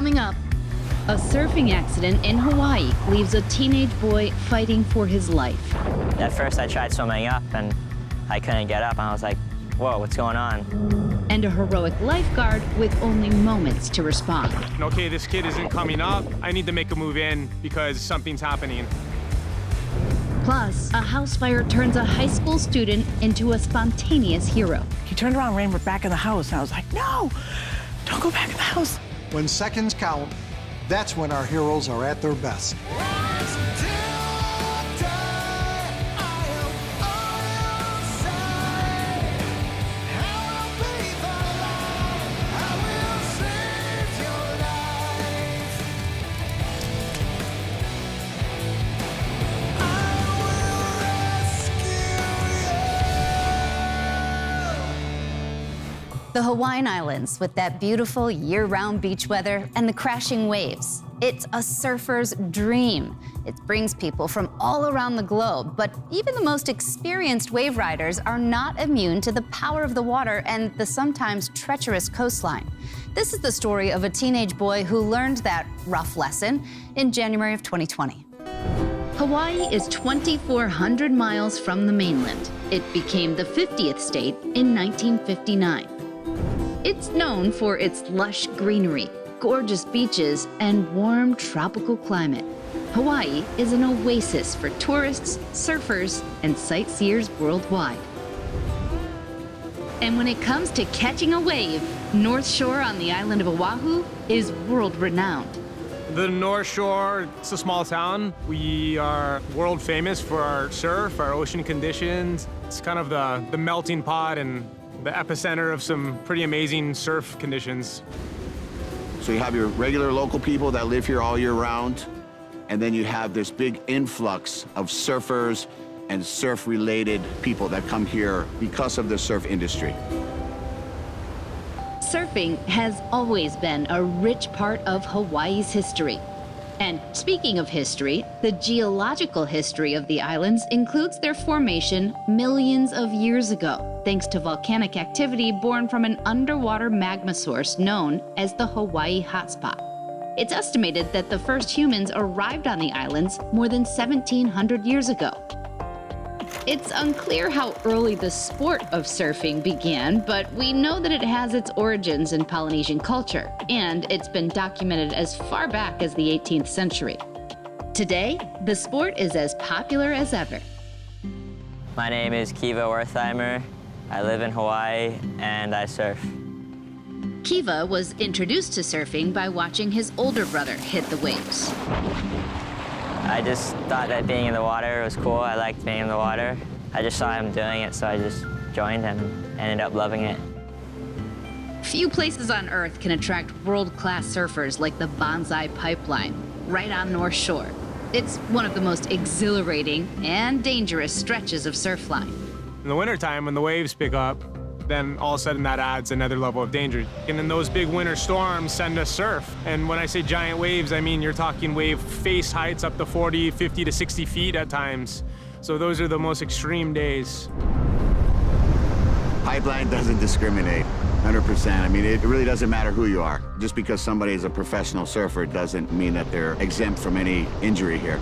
Coming up, a surfing accident in Hawaii leaves a teenage boy fighting for his life. At first, I tried swimming up, and I couldn't get up, and I was like, whoa, what's going on? And a heroic lifeguard with only moments to respond. Okay, this kid isn't coming up. I need to make a move in because something's happening. Plus, a house fire turns a high school student into a spontaneous hero. He turned around and ran back in the house, and I was like, no, don't go back in the house. When seconds count, that's when our heroes are at their best. The Hawaiian Islands, with that beautiful year-round beach weather and the crashing waves. It's a surfer's dream. It brings people from all around the globe, but even the most experienced wave riders are not immune to the power of the water and the sometimes treacherous coastline. This is the story of a teenage boy who learned that rough lesson in January of 2020. Hawaii is 2,400 miles from the mainland. It became the 50th state in 1959. It's known for its lush greenery, gorgeous beaches, and warm tropical climate. Hawaii is an oasis for tourists, surfers, and sightseers worldwide. And when it comes to catching a wave, North Shore on the island of Oahu is world-renowned. The North Shore, it's a small town. We are world famous for our surf, our ocean conditions. It's kind of the melting pot and the epicenter of some pretty amazing surf conditions. So you have your regular local people that live here all year round, and then you have this big influx of surfers and surf-related people that come here because of the surf industry. Surfing has always been a rich part of Hawaii's history. And speaking of history, the geological history of the islands includes their formation millions of years ago, thanks to volcanic activity born from an underwater magma source known as the Hawaii Hotspot. It's estimated that the first humans arrived on the islands more than 1,700 years ago. It's unclear how early the sport of surfing began, but we know that it has its origins in Polynesian culture, and it's been documented as far back as the 18th century. Today, the sport is as popular as ever. My name is KIVA WERTHEIMER. I live in Hawaii, and I surf. KIVA was introduced to surfing by watching his older brother hit the waves. I just thought that being in the water was cool. I liked being in the water. I just saw him doing it, so I just joined him and ended up loving it. Few places on Earth can attract world-class surfers like the Bonsai Pipeline, right on North Shore. It's one of the most exhilarating and dangerous stretches of surfline. In the wintertime, when the waves pick up, then all of a sudden that adds another level of danger. And then those big winter storms send us surf. And when I say giant waves, I mean you're talking wave face heights up to 40, 50 to 60 feet at times. So those are the most extreme days. Pipeline doesn't discriminate, 100%. I mean, it really doesn't matter who you are. Just because somebody is a professional surfer doesn't mean that they're exempt from any injury here.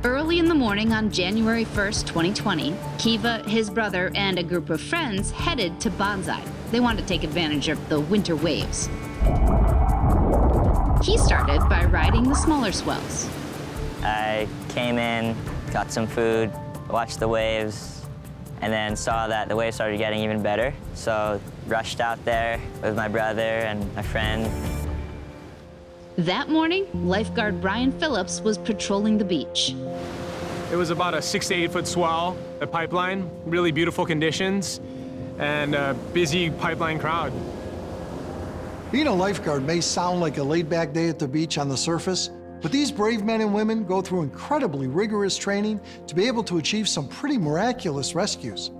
Early in the morning on January 1st, 2020, KIVA, his brother, and a group of friends headed to Bonsai. They wanted to take advantage of the winter waves. He started by riding the smaller swells. I came in, got some food, watched the waves, and then saw that the waves started getting even better. So rushed out there with my brother and my friend. That morning, lifeguard Brian Phillips was patrolling the beach. It was about a 6 to 8 foot swell at Pipeline, really beautiful conditions, and a busy Pipeline crowd. Being a lifeguard may sound like a laid-back day at the beach on the surface, but these brave men and women go through incredibly rigorous training to be able to achieve some pretty miraculous rescues.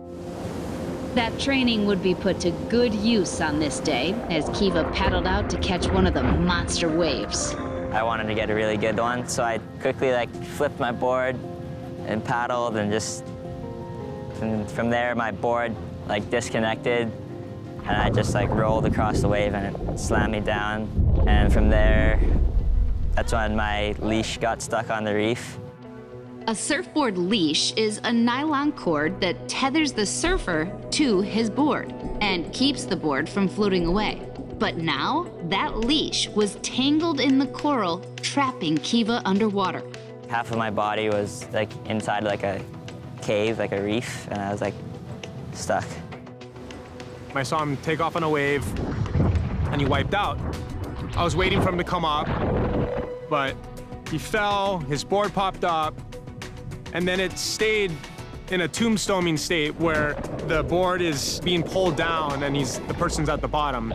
That training would be put to good use on this day as KIVA paddled out to catch one of the monster waves. I wanted to get a really good one, so I quickly flipped my board and paddled, and from there my board disconnected, and I just like rolled across the wave and it slammed me down. And from there, that's when my leash got stuck on the reef. A surfboard leash is a nylon cord that tethers the surfer to his board and keeps the board from floating away. But now, that leash was tangled in the coral, trapping Kiva underwater. Half of my body was like inside like a cave, like a reef, and I was like stuck. I saw him take off on a wave, and he wiped out. I was waiting for him to come up, but he fell, his board popped up, and then it stayed in a tombstoning state where the board is being pulled down and the person's at the bottom.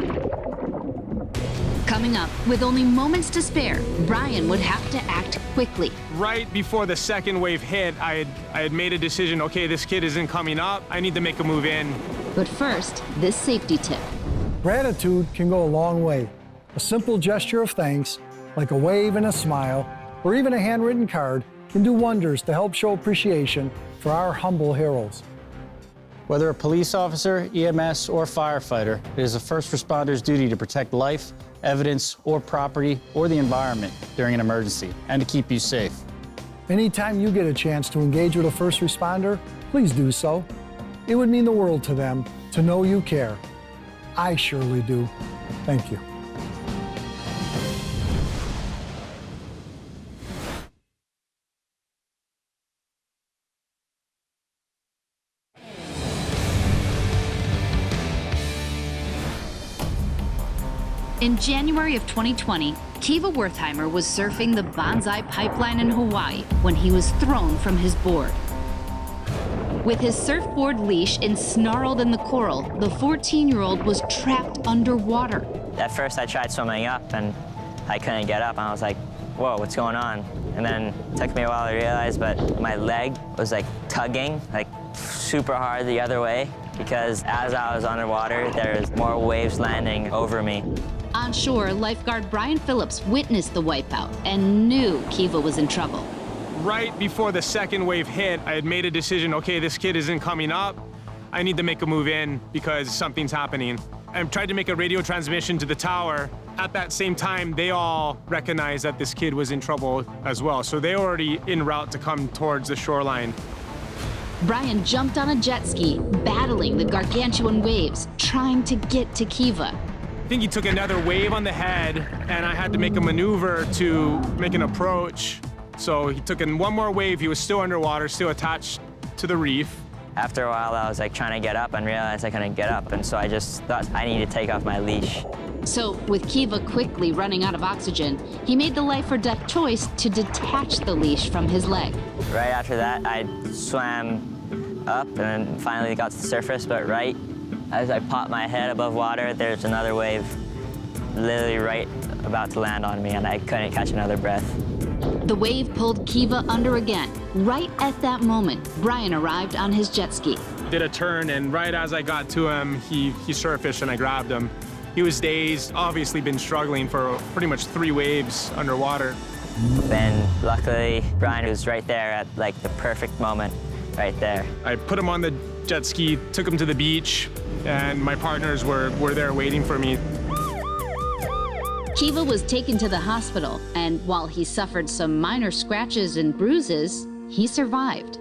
Coming up, with only moments to spare, Brian would have to act quickly. Right before the second wave hit, I had made a decision, okay, this kid isn't coming up, I need to make a move in. But first, this safety tip. Gratitude can go a long way. A simple gesture of thanks, like a wave and a smile, or even a handwritten card, can do wonders to help show appreciation for our humble heroes. Whether a police officer, EMS, or firefighter, it is a first responder's duty to protect life, evidence, or property, or the environment during an emergency, and to keep you safe. Anytime you get a chance to engage with a first responder, please do so. It would mean the world to them to know you care. I surely do. Thank you. In January of 2020, KIVA Wertheimer was surfing the Banzai Pipeline in Hawaii when he was thrown from his board. With his surfboard leash ensnarled in the coral, the 14-year-old was trapped underwater. At first I tried swimming up and I couldn't get up, and I was like, whoa, what's going on? And then it took me a while to realize, but my leg was like tugging, like super hard the other way, because as I was underwater, there was more waves landing over me. On shore, lifeguard Brian Phillips witnessed the wipeout and knew Kiva was in trouble. Right before the second wave hit, I had made a decision, okay, this kid isn't coming up. I need to make a move in because something's happening. I tried to make a radio transmission to the tower. At that same time, they all recognized that this kid was in trouble as well. So they were already en route to come towards the shoreline. Brian jumped on a jet ski, battling the gargantuan waves, trying to get to Kiva. I think he took another wave on the head, and I had to make a maneuver to make an approach. So he took in one more wave. He was still underwater, still attached to the reef. After a while, I was like trying to get up and realized I couldn't get up, and so I just thought I need to take off my leash. So, with Kiva quickly running out of oxygen, he made the life or death choice to detach the leash from his leg. Right after that, I swam up and then finally got to the surface, but right as I popped my head above water, there's another wave literally right about to land on me, and I couldn't catch another breath. The wave pulled Kiva under again. Right at that moment, Brian arrived on his jet ski. Did a turn, and right as I got to him, he surfaced and I grabbed him. He was dazed, obviously been struggling for pretty much 3 waves underwater. Then luckily, Brian was right there at like the perfect moment, right there. I put him on the jet ski, took him to the beach, and my partners were there waiting for me. Kiva was taken to the hospital, and while he suffered some minor scratches and bruises, he survived.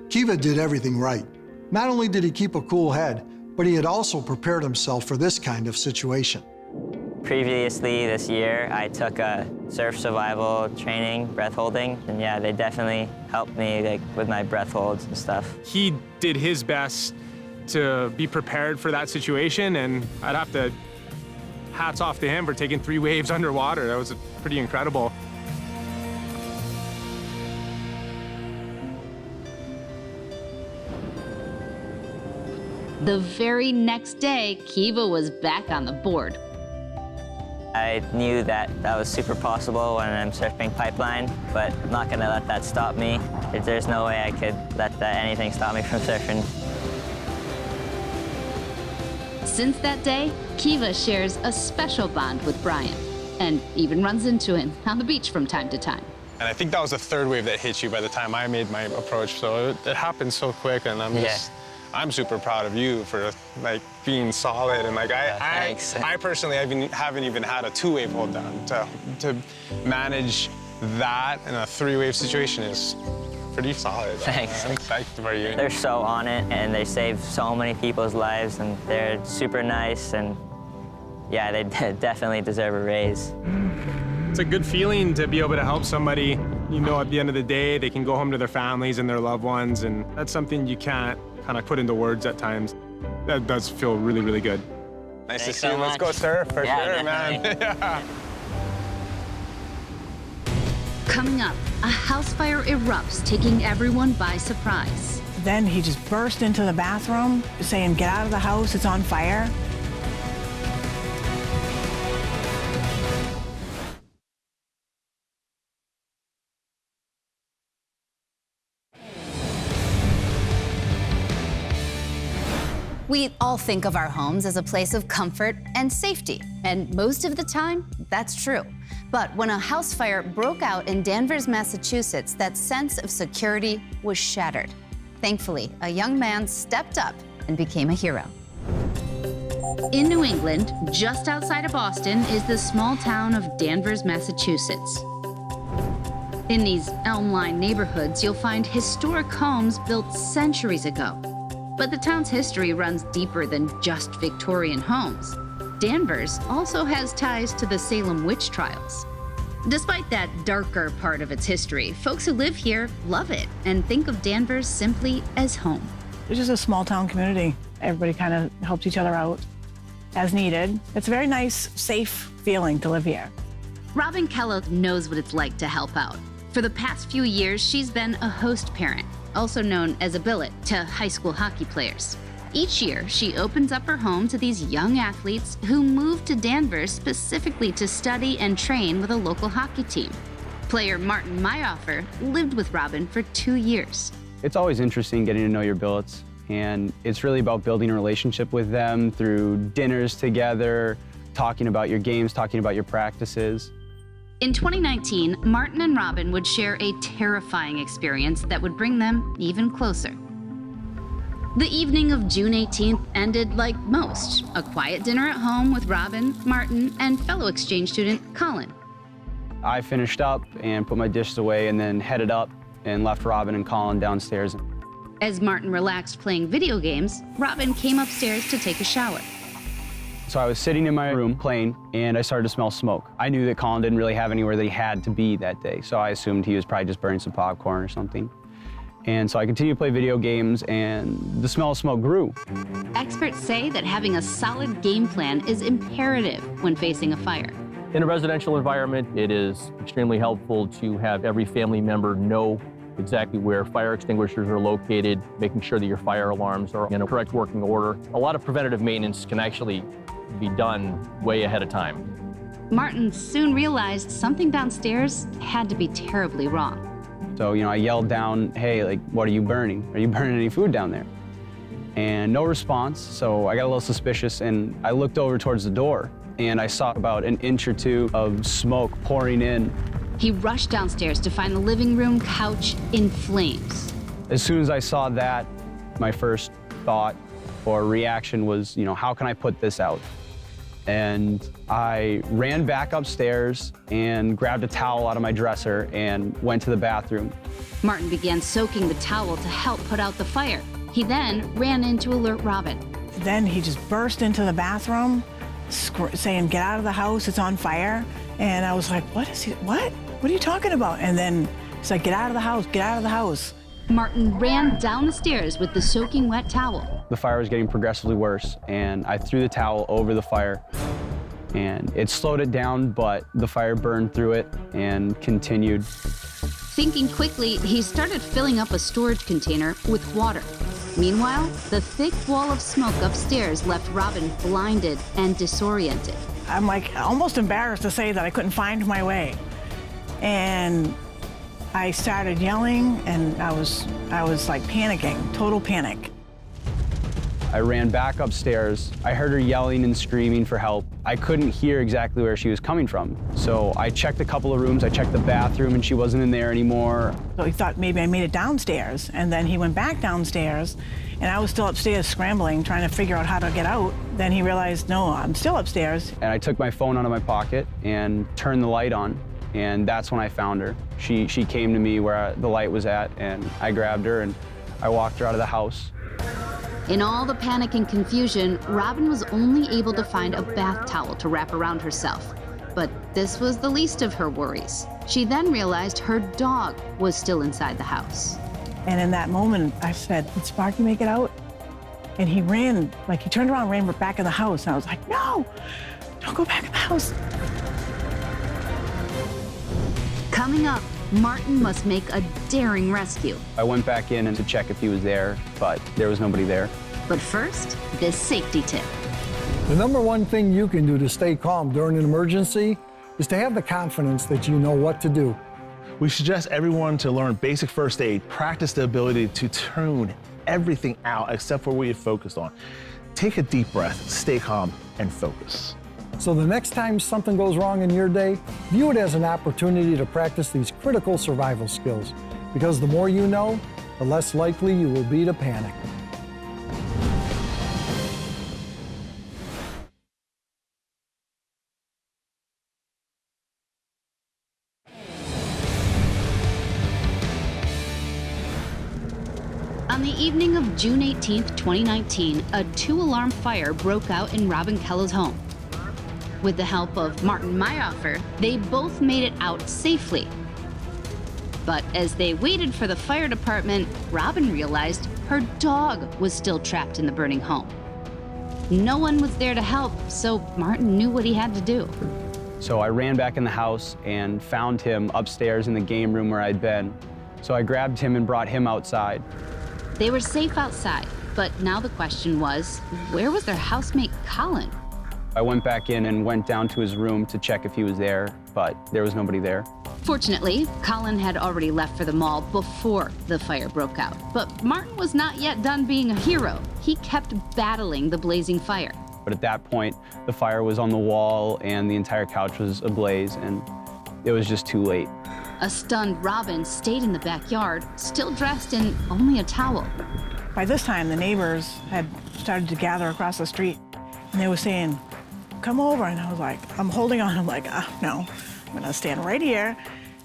Kiva did everything right. Not only did he keep a cool head, but he had also prepared himself for this kind of situation. Previously this year, I took a surf survival training, breath holding, and yeah, they definitely helped me like with my breath holds and stuff. He did his best to be prepared for that situation, and I'd have to hats off to him for taking 3 waves underwater. That was pretty incredible. The very next day, Kiva was back on the board. I knew that that was super possible when I'm surfing pipeline, but I'm not gonna let that stop me. There's no way I could let anything stop me from surfing. Since that day, Kiva shares a special bond with Brian and even runs into him on the beach from time to time. And I think that was the 3rd wave that hit you by the time I made my approach, so it happened so quick, and I'm super proud of you for like being solid, and like thanks. I personally haven't even had a 2-wave hold down. To manage that in a 3-wave situation is pretty solid. Thanks. I'm psyched for you. They're so on it, and they save so many people's lives, and they're super nice, and yeah, they definitely deserve a raise. It's a good feeling to be able to help somebody. You know, at the end of the day, they can go home to their families and their loved ones, and that's something you can't kind of put into words at times. That does feel really, really good. Nice Thanks to see you. so Let's much. go surf for Yeah, sure, man. definitely. Yeah. Coming up, a house fire erupts, taking everyone by surprise. Then he just burst into the bathroom saying, "Get out of the house, it's on fire." We all think of our homes as a place of comfort and safety, and most of the time, that's true. But when a house fire broke out in Danvers, Massachusetts, that sense of security was shattered. Thankfully, a young man stepped up and became a hero. In New England, just outside of Boston, is the small town of Danvers, Massachusetts. In these elm-lined neighborhoods, you'll find historic homes built centuries ago. But the town's history runs deeper than just Victorian homes. Danvers also has ties to the Salem witch trials. Despite that darker part of its history, folks who live here love it and think of Danvers simply as home. It's just a small town community. Everybody kind of helps each other out as needed. It's a very nice, safe feeling to live here. Robin KELLOW knows what it's like to help out. For the past few years, she's been a host parent, also known as a billet, to high school hockey players. Each year, she opens up her home to these young athletes who move to Danvers specifically to study and train with a local hockey team. Player Martin Mayoffer lived with Robin for 2 years. It's always interesting getting to know your billets, and it's really about building a relationship with them through dinners together, talking about your games, talking about your practices. In 2019, Martin and Robin would share a terrifying experience that would bring them even closer. The evening of June 18th ended like most, a quiet dinner at home with Robin, Martin, and fellow exchange student Colin. I finished up and put my dishes away and then headed up and left Robin and Colin downstairs. As Martin relaxed playing video games, Robin came upstairs to take a shower. So I was sitting in my room playing, and I started to smell smoke. I knew that Colin didn't really have anywhere that he had to be that day, so I assumed he was probably just burning some popcorn or something. And so I continued to play video games, and the smell of smoke grew. Experts say that having a solid game plan is imperative when facing a fire. In a residential environment, it is extremely helpful to have every family member know exactly where fire extinguishers are located, making sure that your fire alarms are in a correct working order. A lot of preventative maintenance can actually be done way ahead of time. Martin soon realized something downstairs had to be terribly wrong. So, I yelled down, "Hey, like, what are you burning? Are you burning any food down there?" And no response, so I got a little suspicious, and I looked over towards the door, and I saw about an inch or two of smoke pouring in. He rushed downstairs to find the living room couch in flames. As soon as I saw that, my first thought or reaction was, how can I put this out? And I ran back upstairs and grabbed a towel out of my dresser and went to the bathroom. Martin began soaking the towel to help put out the fire. He then ran in to alert Robin. Then he just burst into the bathroom saying, "Get out of the house, it's on fire." And I was like, what are you talking about? And then he's like, "Get out of the house, get out of the house." Martin ran down the stairs with the soaking wet towel. The fire was getting progressively worse, and I threw the towel over the fire, and it slowed it down, but the fire burned through it and continued. Thinking quickly, he started filling up a storage container with water. Meanwhile, the thick wall of smoke upstairs left Robin blinded and disoriented. I'm like almost embarrassed to say that I couldn't find my way. And I started yelling, and I was like panicking, total panic. I ran back upstairs. I heard her yelling and screaming for help. I couldn't hear exactly where she was coming from. So I checked a couple of rooms. I checked the bathroom, and she wasn't in there anymore. So he thought maybe I made it downstairs, and then he went back downstairs, And I was still upstairs scrambling, trying to figure out how to get out. Then he realized, no, I'm still upstairs. And I took my phone out of my pocket and turned the light on, and that's when I found her. She came to me where the light was at, and I grabbed her and I walked her out of the house. In all the panic and confusion, Robin was only able to find a bath towel to wrap around herself. But this was the least of her worries. She then realized her dog was still inside the house. And in that moment, I said, did Sparky make it out? And he ran, like he turned around and ran back in the house. And I was like, no, don't go back in the house. Coming up, Martin must make a daring rescue. I went back in and to check if he was there, but there was nobody there. But first, this safety tip. The number one thing you can do to stay calm during an emergency is to have the confidence that you know what to do. We suggest everyone to learn basic first aid, practice the ability to tune everything out except for what you're focused on. Take a deep breath, stay calm, and focus. So the next time something goes wrong in your day, view it as an opportunity to practice these critical survival skills. Because the more you know, the less likely you will be to panic. On the evening of June 18th, 2019, a 2-alarm fire broke out in Robin Kellow's home. With the help of Martin Mayoffer, they both made it out safely. But as they waited for the fire department, Robin realized her dog was still trapped in the burning home. No one was there to help, so Martin knew what he had to do. So I ran back in the house and found him upstairs in the game room where I'd been. So I grabbed him and brought him outside. They were safe outside, but now the question was, where was their housemate Colin? I went back in and went down to his room to check if he was there, but there was nobody there. Fortunately, Colin had already left for the mall before the fire broke out. But Martin was not yet done being a hero. He kept battling the blazing fire. But at that point, the fire was on the wall and the entire couch was ablaze, and it was just too late. A stunned Robin stayed in the backyard, still dressed in only a towel. By this time, the neighbors had started to gather across the street, and they were saying, come over. And I was like, I'm holding on. I'm like, no, I'm gonna stand right here.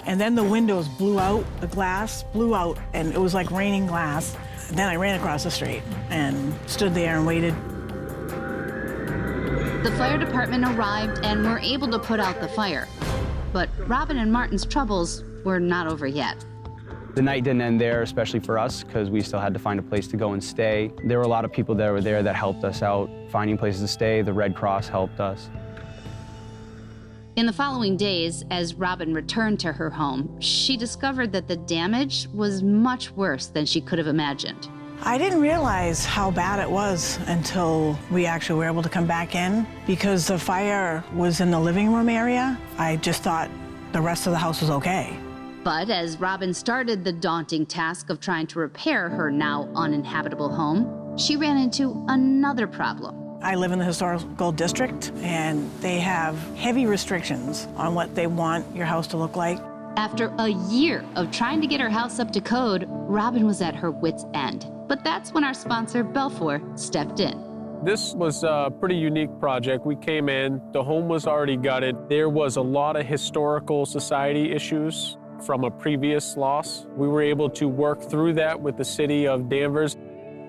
And then the windows blew out, the glass blew out, and it was like raining glass. And then I ran across the street and stood there and waited. The fire department arrived and were able to put out the fire. But Robin and Martin's troubles were not over yet. The night didn't end there, especially for us, because we still had to find a place to go and stay. There were a lot of people that were there that helped us out, finding places to stay. The Red Cross helped us. In the following days, as Robin returned to her home, she discovered that the damage was much worse than she could have imagined. I didn't realize how bad it was until we actually were able to come back in. Because the fire was in the living room area, I just thought the rest of the house was okay. But as Robin started the daunting task of trying to repair her now uninhabitable home, she ran into another problem. I live in the historical district, and they have heavy restrictions on what they want your house to look like. After a year of trying to get her house up to code, Robin was at her wit's end. But that's when our sponsor, Belfour, stepped in. This was a pretty unique project. We came in, the home was already gutted. There was a lot of historical society issues from a previous loss. We were able to work through that with the city of Danvers.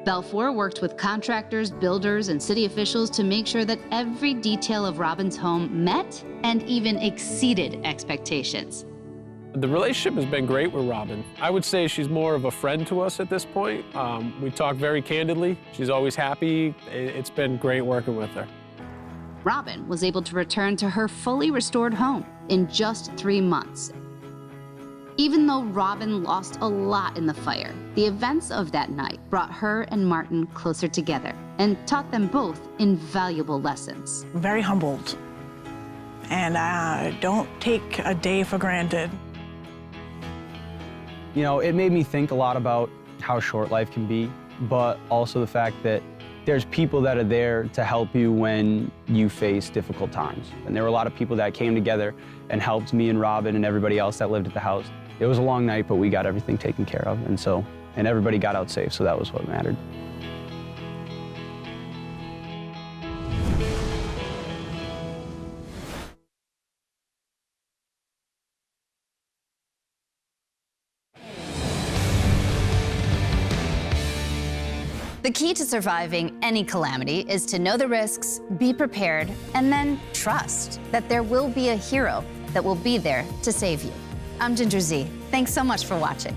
Belfour worked with contractors, builders, and city officials to make sure that every detail of Robin's home met and even exceeded expectations. The relationship has been great with Robin. I would say she's more of a friend to us at this point. We talk very candidly. She's always happy. It's been great working with her. Robin was able to return to her fully restored home in just 3 months. Even though Robin lost a lot in the fire, the events of that night brought her and Martin closer together and taught them both invaluable lessons. I'm very humbled, and I don't take a day for granted. You know, it made me think a lot about how short life can be, but also the fact that there's people that are there to help you when you face difficult times. And there were a lot of people that came together and helped me and Robin and everybody else that lived at the house. It was a long night, but we got everything taken care of, and everybody got out safe, so that was what mattered. The key to surviving any calamity is to know the risks, be prepared, and then trust that there will be a hero that will be there to save you. I'm Ginger Zee. Thanks so much for watching.